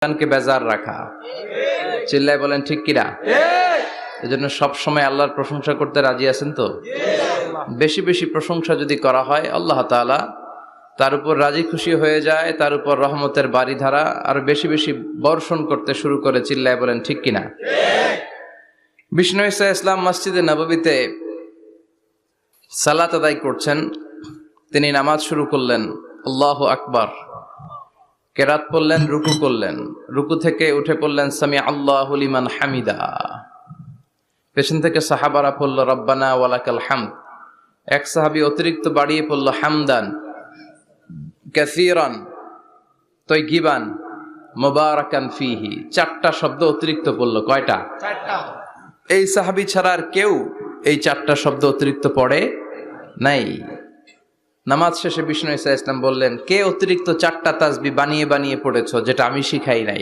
শয়তানকে বেজার রাখা। চিল্লায় বলেন ঠিক কিনা? এজন্য সব সময় আল্লাহর প্রশংসা করতে রাজি আছেন তো? বেশি বেশি প্রশংসা যদি করা হয় আল্লাহ তাআলা তার উপর রাজি খুশি হয়ে যায়, তার উপর রহমতের বারিধারা আর বেশি বেশি বর্ষণ করতে শুরু করে। চিল্লায় বলেন ঠিক কিনা? বিষ্ণু ঈসা ইসলাম মসজিদে নববীতে সালাত আদায় করছেন। তিনি নামাজ শুরু করলেন, আল্লাহু আকবার, কেরাত পড়লেন, রুকু করলেন, রুকু থেকে উঠে পড়লেন সামি আল্লাহু লিমান হামিদা। পেছন থেকে সাহাবারা পড়ল রব্বানা ওয়ালাকাল হামদ। এক সাহাবী অতিরিক্ত বাড়িয়ে পড়ল হামদান কাসীরান তাইয়িবান মুবারাকান ফীহি। চারটা শব্দ অতিরিক্ত পড়ল। কয়টা? চারটা। এই সাহাবী ছাড়া আর কেউ এই চারটা শব্দ অতিরিক্ত পড়ে নাই। নামাজ শেষে বিষ্ণু ঈসা ইসলাম বললেন, কে অতিরিক্ত চারটা তাসবিহ বানিয়ে বানিয়ে পড়েছো যেটা আমি শিখাই নাই?